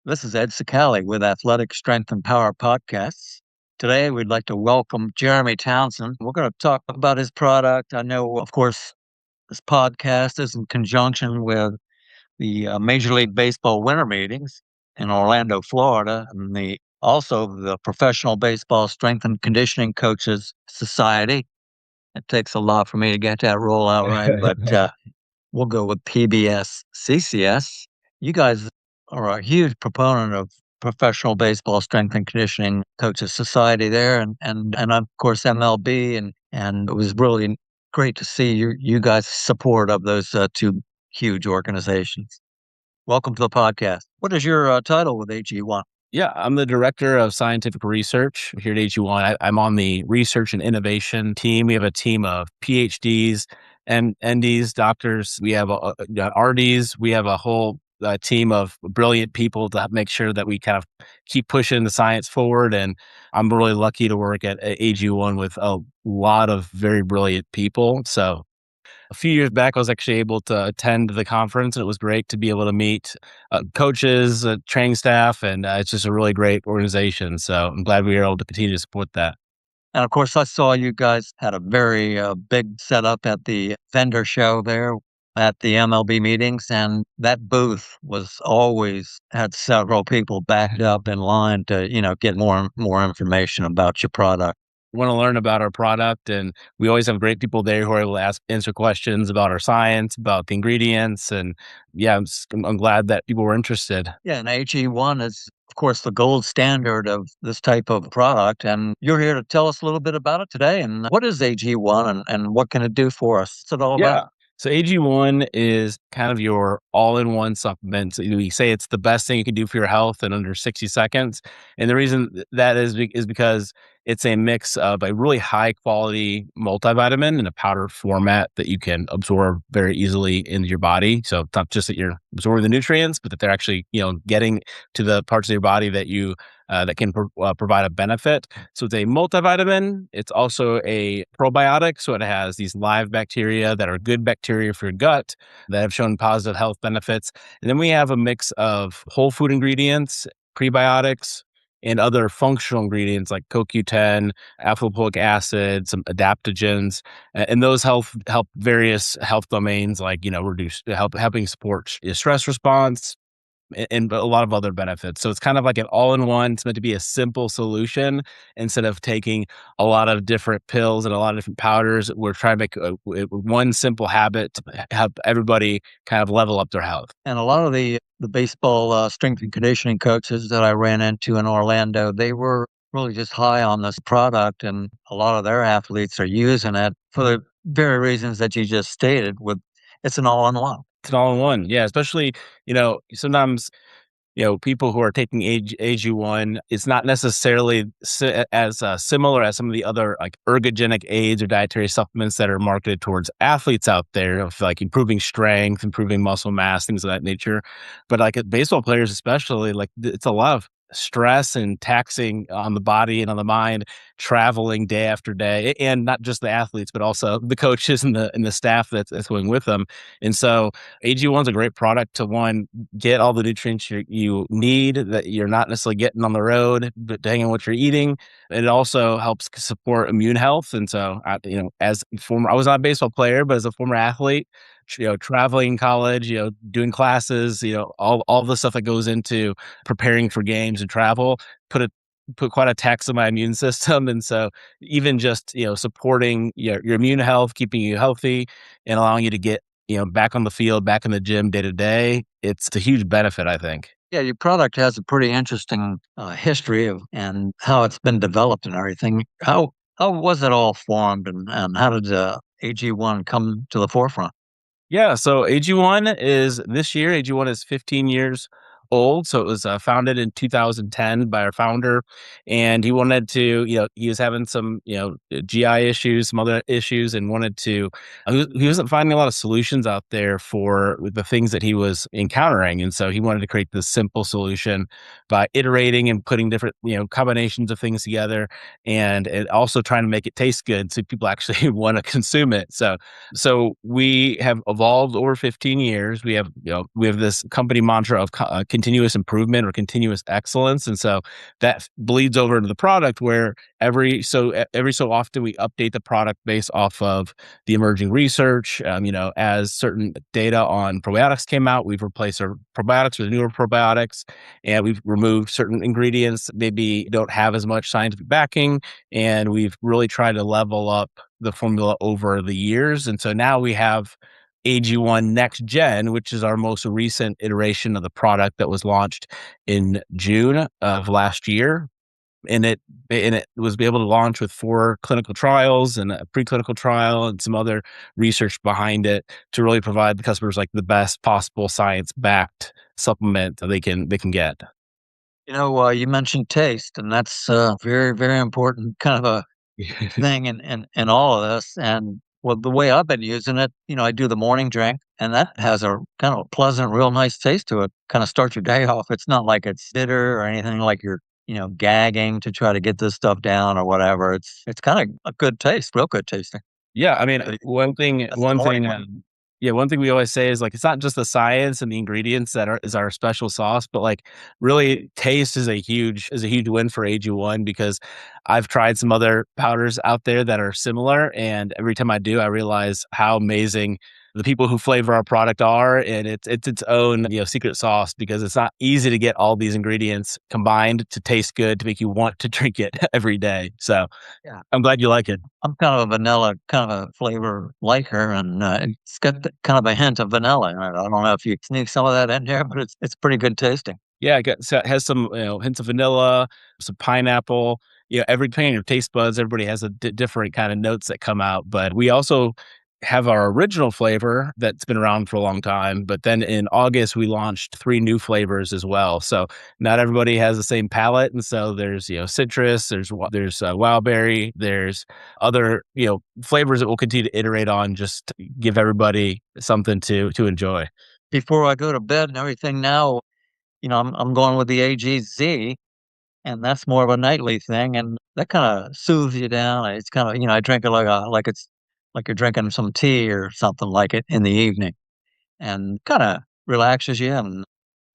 This is Ed Cicale with Athletic Strength and Power Podcasts. Today, we'd like to welcome Jeremy Townsend. We're going to talk about his product. I know, of course, this podcast is in conjunction with the Major League Baseball winter meetings in Orlando, Florida, and also the Professional Baseball Strength and Conditioning Coaches Society. It takes a lot for me to get that roll out right, but we'll go with PBSCCS. You guys are a huge proponent of Professional Baseball Strength and Conditioning Coaches Society there, and of course MLB, and it was really great to see you guys' support of those two huge organizations. Welcome to the podcast. What is your title with AG1? Yeah, I'm the director of scientific research here at AG1. I'm on the research and innovation team. We have a team of PhDs and NDs, doctors. We have RDs. We have a whole team of brilliant people to make sure that we kind of keep pushing the science forward. And I'm really lucky to work at AG1 with a lot of very brilliant people. So a few years back, I was actually able to attend the conference, and it was great to be able to meet coaches, training staff, and it's just a really great organization. So I'm glad we were able to continue to support that. And of course, I saw you guys had a very big setup at the vendor show there at the MLB meetings, and that booth was always had several people backed up in line to, get more information about your product. Want to learn about our product, and we always have great people there who are able to answer questions about our science, about the ingredients, and yeah, I'm glad that people were interested. Yeah, and AG1 is, of course, the gold standard of this type of product, and you're here to tell us a little bit about it today. And what is AG1, and what can it do for us? What's it all about? Yeah. So AG1 is kind of your all-in-one supplement. So we say it's the best thing you can do for your health in under 60 seconds. And the reason that is because it's a mix of a really high quality multivitamin in a powder format that you can absorb very easily into your body. So it's not just that you're absorbing the nutrients, but that they're actually, getting to the parts of your body that you that can provide a benefit. So it's a multivitamin. It's also a probiotic. So it has these live bacteria that are good bacteria for your gut that have shown positive health benefits. And then we have a mix of whole food ingredients, prebiotics, and other functional ingredients like CoQ10, alpha-lipoic acid, some adaptogens, and those help various health domains like helping support your stress response, and a lot of other benefits. So it's kind of like an all-in-one. It's meant to be a simple solution instead of taking a lot of different pills and a lot of different powders. We're trying to make one simple habit to help everybody kind of level up their health. And a lot of the baseball strength and conditioning coaches that I ran into in Orlando, they were really just high on this product, and a lot of their athletes are using it for the very reasons that you just stated. With it's an all-in-one. It's an all-in-one. Yeah, especially, sometimes people who are taking AG1, it's not necessarily as similar as some of the other like ergogenic aids or dietary supplements that are marketed towards athletes out there, of like improving strength, improving muscle mass, things of that nature. But like baseball players, especially, like it's a lot of stress and taxing on the body and on the mind, traveling day after day, and not just the athletes, but also the coaches and the staff that's going with them. And so AG1 is a great product to get all the nutrients you need that you're not necessarily getting on the road, but depending on what you're eating. It also helps support immune health. And so, I was not a baseball player, but as a former athlete, traveling in college, doing classes, all the stuff that goes into preparing for games and travel, put quite a tax on my immune system. And so even just, supporting your immune health, keeping you healthy and allowing you to get, back on the field, back in the gym day to day, it's a huge benefit, I think. Yeah, your product has a pretty interesting history and how it's been developed and everything. How was it all formed, and how did AG1 come to the forefront? Yeah, so AG1 is 15 years old. So it was founded in 2010 by our founder, and he wanted to, he was having some, GI issues, some other issues, and wanted to. He wasn't finding a lot of solutions out there for the things that he was encountering, and so he wanted to create this simple solution by iterating and putting different, combinations of things together, and also trying to make it taste good so people actually want to consume it. So we have evolved over 15 years. We have this company mantra of continuous improvement or continuous excellence. And so that bleeds over into the product where every so often we update the product based off of the emerging research. As certain data on probiotics came out, we've replaced our probiotics with newer probiotics, and we've removed certain ingredients that maybe don't have as much scientific backing, and we've really tried to level up the formula over the years. And so now we have AG1 Next Gen, which is our most recent iteration of the product that was launched in June of last year. And it was able to launch with 4 clinical trials and a preclinical trial and some other research behind it to really provide the customers like the best possible science-backed supplement that they can get. You mentioned taste, and that's a very, very important kind of a thing in all of this. And well, the way I've been using it, I do the morning drink, and that has a kind of pleasant, real nice taste to it. Kind of starts your day off. It's not like it's bitter or anything like you're, gagging to try to get this stuff down or whatever. It's kind of a good taste, real good tasting. Yeah, I mean, Uh, That's the one morning thing, one. yeah, one thing we always say is like it's not just the science and the ingredients that are is our special sauce, but like really taste is a huge win for AG1 because I've tried some other powders out there that are similar, and every time I do, I realize how amazing the people who flavor our product are, and it's its own secret sauce because it's not easy to get all these ingredients combined to taste good to make you want to drink it every day. So Yeah. I'm glad you like it. I'm kind of a vanilla kind of a flavor liker, and it's got kind of a hint of vanilla in it. I don't know if you sneak some of that in there, but it's pretty good tasting. Yeah, so it has some, hints of vanilla, some pineapple. Every depending on your taste buds, everybody has a different kind of notes that come out. But we also have our original flavor that's been around for a long time. But then in August, we launched 3 new flavors as well. So not everybody has the same palate, and so there's citrus, there's wild berry, there's other flavors that we'll continue to iterate on, just to give everybody something to enjoy. Before I go to bed and everything now, I'm going with the AGZ, and that's more of a nightly thing, and that kinda soothes you down. It's kinda I drink it like it's like you're drinking some tea or something like it in the evening, and kinda relaxes you, and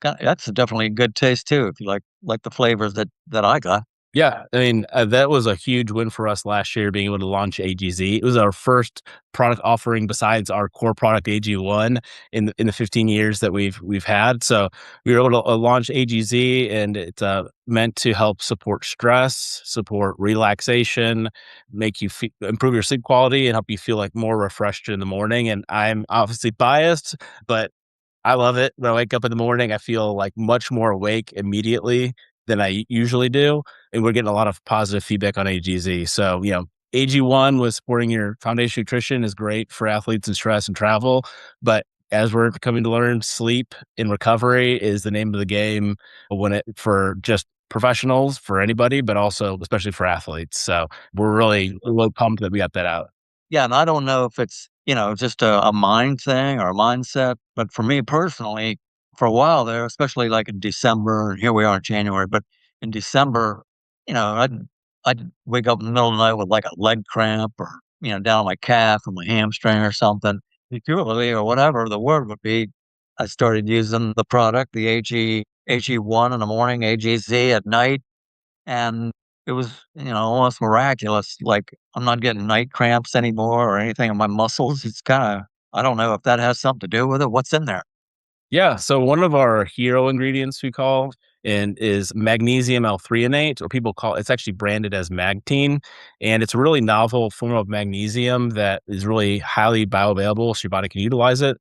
that's definitely a good taste too if you like the flavors that I got. Yeah, I mean, that was a huge win for us last year being able to launch AGZ. It was our first product offering besides our core product AG1 in the 15 years that we've had. So we were able to launch AGZ, and it's meant to help support stress, support relaxation, make you improve your sleep quality, and help you feel like more refreshed in the morning. And I'm obviously biased, but I love it. When I wake up in the morning, I feel like much more awake immediately than I usually do, and we're getting a lot of positive feedback on AGZ. So, AG1 was supporting your foundation nutrition is great for athletes and stress and travel, but as we're coming to learn, sleep and recovery is the name of the game when it for just professionals, for anybody, but also especially for athletes. So we're really pumped that we got that out. Yeah, and I don't know if it's, just a mind thing or a mindset, but for me personally, for a while there, especially like in December, and here we are in January, but in December, I'd wake up in the middle of the night with like a leg cramp or, down my calf or my hamstring or something. Peculiarly or whatever the word would be, I started using the product, the AG1 in the morning, AGZ at night, and it was, almost miraculous, like, I'm not getting night cramps anymore or anything in my muscles. It's kinda I don't know if that has something to do with it. What's in there? Yeah, so one of our hero ingredients we call and is magnesium L-threonate, or people call it's actually branded as Magtine, and it's a really novel form of magnesium that is really highly bioavailable, so your body can utilize it.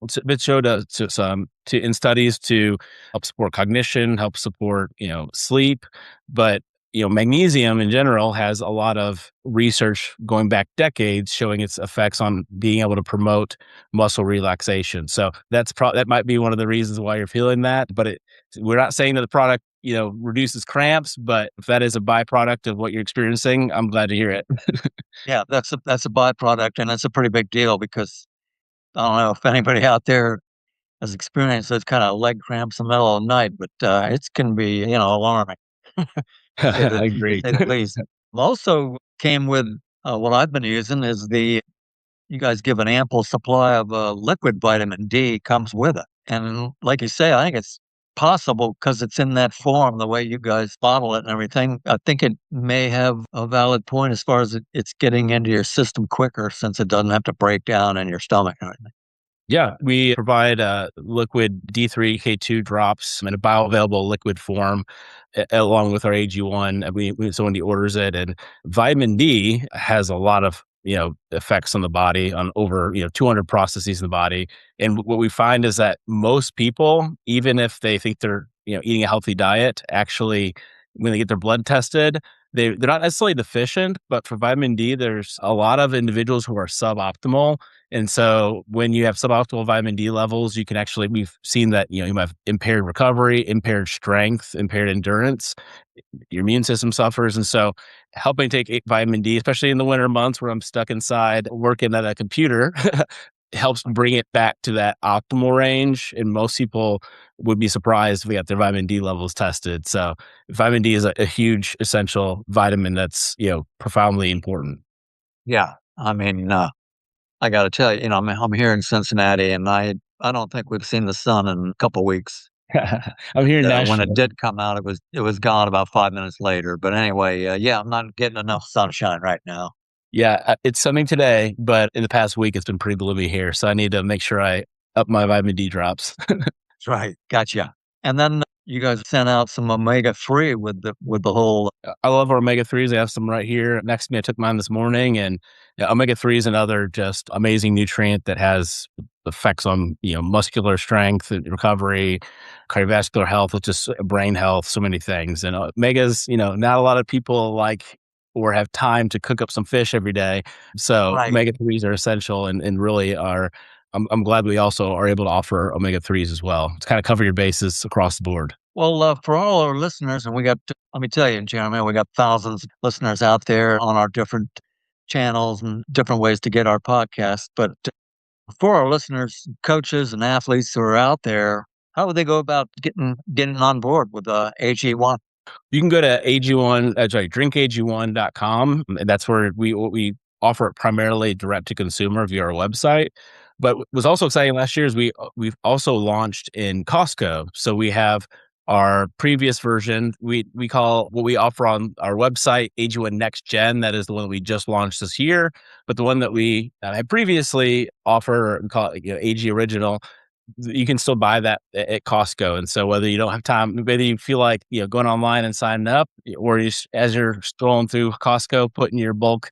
It's been shown to some to in studies to help support cognition, help support, sleep, but, magnesium in general has a lot of research going back decades showing its effects on being able to promote muscle relaxation. So that might be one of the reasons why you're feeling that, but we're not saying that the product, reduces cramps, but if that is a byproduct of what you're experiencing, I'm glad to hear it. Yeah, that's a byproduct, and it's a pretty big deal because I don't know if anybody out there has experienced those kinda leg cramps in the middle of the night, but, it can be, alarming, I agree. say the least. Also came with, what I've been using is you guys give an ample supply of, liquid vitamin D comes with it, and like you say, I think it's possible because it's in that form, the way you guys bottle it and everything. I think it may have a valid point as far as it's getting into your system quicker since it doesn't have to break down in your stomach or anything. Yeah, we provide liquid D3K2 drops in a bioavailable liquid form, along with our AG1. Somebody orders it, and vitamin D has a lot of effects on the body, on over 200 processes in the body. And what we find is that most people, even if they think they're eating a healthy diet, actually when they get their blood tested, they're not necessarily deficient, but for vitamin D, there's a lot of individuals who are suboptimal. And so when you have suboptimal vitamin D levels, you can actually, we've seen that, you have impaired recovery, impaired strength, impaired endurance, your immune system suffers. And so helping take vitamin D, especially in the winter months where I'm stuck inside working at a computer, helps bring it back to that optimal range. And most people would be surprised if we got their vitamin D levels tested. So vitamin D is a huge essential vitamin that's, profoundly important. Yeah. I mean, I got to tell you, I'm here in Cincinnati, and I don't think we've seen the sun in a couple weeks. I'm here in When it Nashville. did come out, it was gone about 5 minutes later. But anyway, yeah, I'm not getting enough sunshine right now. Yeah, it's sunny today, but in the past week, it's been pretty gloomy here. So I need to make sure I up my vitamin D drops. That's right. Gotcha. And then you guys sent out some omega-3 with the whole. I love our omega 3s. I have some right here next to me. I took mine this morning, and omega 3 is another just amazing nutrient that has effects on muscular strength and recovery, cardiovascular health, with just brain health, so many things. And omegas, not a lot of people like or have time to cook up some fish every day. So Right. omega 3s are essential and really are. I'm glad we also are able to offer omega 3s as well to kind of cover your bases across the board. Well, for all our listeners, and let me tell you, Jeremy, we got thousands of listeners out there on our different channels and different ways to get our podcast. But for our listeners, coaches and athletes who are out there, how would they go about getting on board with AG1? You can go to AG1, drinkag1.com. And that's where we offer it primarily direct to consumer via our website. But what was also exciting last year is we've also launched in Costco. So we have our previous version. We call what we offer on our website AG1 Next Gen. That is the one that we just launched this year. But the one that we had previously offered, we call it AG Original, you can still buy that at Costco. And so whether you don't have time, whether you feel like, going online and signing up, or as you're scrolling through Costco, putting your bulk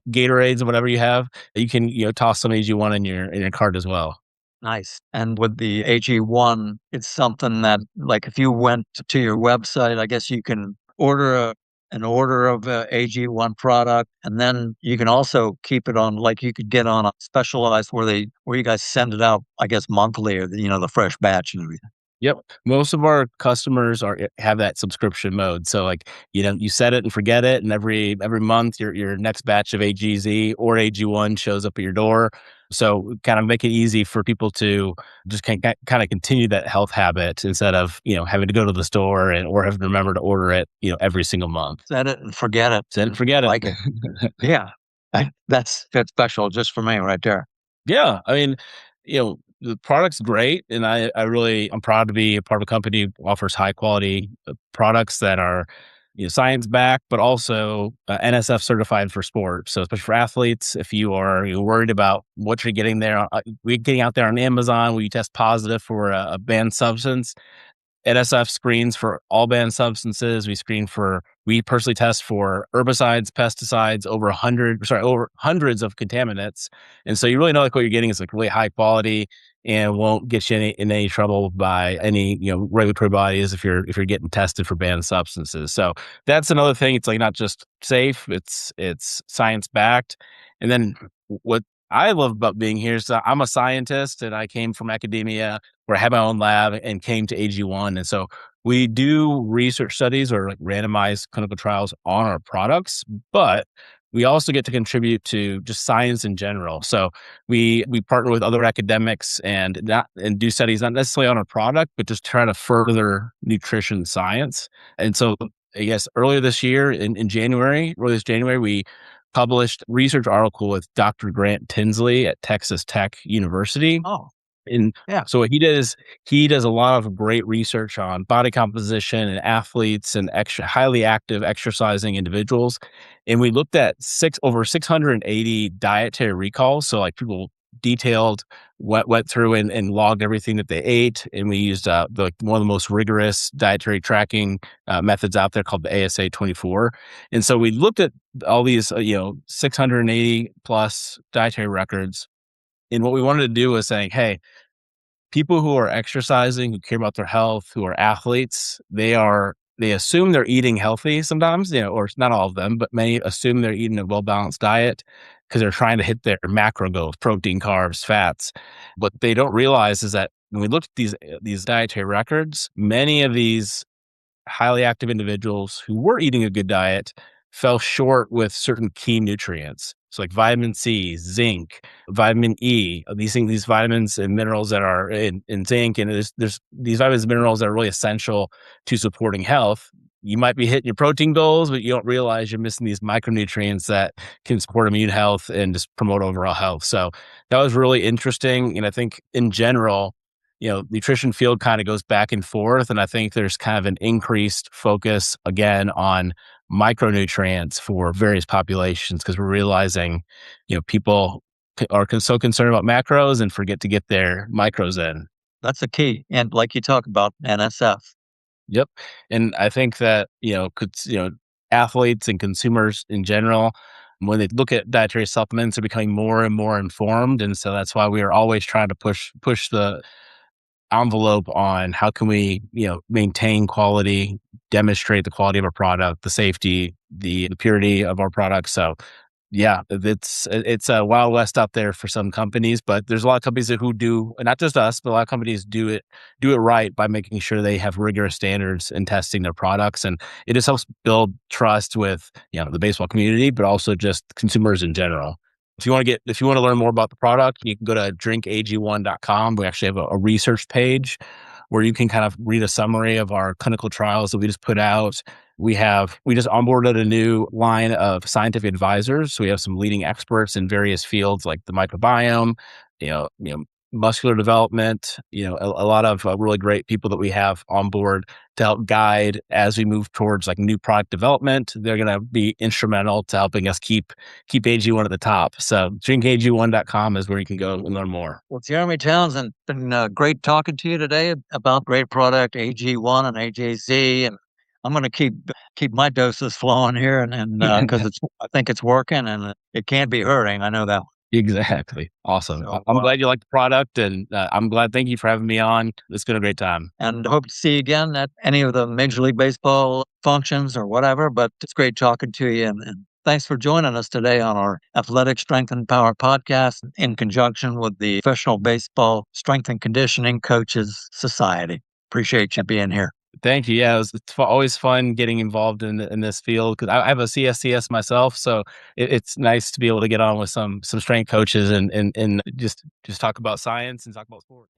Gatorades or whatever you have, you can, toss some AG1 in your cart as well. Nice. And with the AG1, it's something that, like, if you went to your website, I guess you can order an order of AG1 product, and then you can also keep it on, like, you could get on a specialized where you guys send it out, I guess, monthly, or the fresh batch and everything. Yep. Most of our customers have that subscription mode. So like, you set it and forget it. And every month your next batch of AGZ or AG1 shows up at your door. So kind of make it easy for people to just kind of continue that health habit instead of, having to go to the store or having to remember to order it, every single month. Set it and forget it. Set it and forget it. Like it. Yeah. That's special just for me right there. Yeah. I mean, the product's great. And I'm proud to be a part of a company who offers high quality products that are, science backed, but also NSF certified for sport. So especially for athletes, if you are worried about what you're getting there, we're getting out there on Amazon where you test positive for a banned substance. NSF screens for all banned substances. We personally test for herbicides, pesticides, over hundreds of contaminants. And so you really know like what you're getting is like really high quality and won't get you in any trouble by any, regulatory bodies if you're getting tested for banned substances. So that's another thing. It's like not just safe, it's science backed. And then what I love about being here is that I'm a scientist and I came from academia where I had my own lab and came to AG1. And so we do research studies or like randomized clinical trials on our products, but we also get to contribute to just science in general. So we partner with other academics and do studies not necessarily on a product, but just try to further nutrition science. And so I guess earlier this January, we published a research article with Dr. Grant Tinsley at Texas Tech University. Oh. And Yeah. so what he does a lot of great research on body composition and athletes and highly active exercising individuals. And we looked at over 680 dietary recalls. So like people detailed went through and logged everything that they ate. And we used one of the most rigorous dietary tracking methods out there called the ASA 24. And so we looked at all these, 680 plus dietary records. And what we wanted to do was saying, hey, people who are exercising, who care about their health, who are athletes, they assume they're eating healthy sometimes, or not all of them, but many assume they're eating a well-balanced diet because they're trying to hit their macro goals, protein, carbs, fats. What they don't realize is that when we look at these dietary records, many of these highly active individuals who were eating a good diet fell short with certain key nutrients. So like vitamin C, zinc, vitamin E, these vitamins and minerals that are in zinc, and there's these vitamins and minerals that are really essential to supporting health. You might be hitting your protein goals, but you don't realize you're missing these micronutrients that can support immune health and just promote overall health. So that was really interesting. And I think in general, nutrition field kind of goes back and forth. And I think there's kind of an increased focus again on micronutrients for various populations because we're realizing, people are so concerned about macros and forget to get their micros in. That's the key. And like you talk about NSF. Yep. And I think that, athletes and consumers in general, when they look at dietary supplements, are becoming more and more informed. And so that's why we are always trying to push the envelope on how can we, maintain quality, demonstrate the quality of our product, the safety, the purity of our product. So yeah, it's a wild west out there for some companies, but there's a lot of companies who do, and not just us, but a lot of companies do it right by making sure they have rigorous standards in testing their products, and it just helps build trust with the baseball community, but also just consumers in general. If you want to learn more about the product, you can go to drinkag1.com. We actually have a research page where you can kind of read a summary of our clinical trials that we just put out. We just onboarded a new line of scientific advisors. So we have some leading experts in various fields like the microbiome, muscular development, a lot of really great people that we have on board to help guide as we move towards like new product development. They're going to be instrumental to helping us keep AG1 at the top. So drinkag1.com is where you can go and learn more. Well, Jeremy Townsend, been great talking to you today about great product AG1 and AJZ, and I'm going to keep my doses flowing here, and because I think it's working and it can't be hurting. I know that. Exactly. Awesome. So, I'm glad you like the product, and I'm glad. Thank you for having me on. It's been a great time. and hope to see you again at any of the Major League Baseball functions or whatever. But it's great talking to you, and thanks for joining us today on our Athletic Strength and Power podcast in conjunction with the Professional Baseball Strength and Conditioning Coaches Society. Appreciate you being here. Thank you. Yeah, it's always fun getting involved in this field because I have a CSCS myself, so it's nice to be able to get on with some strength coaches and just talk about science and talk about sport.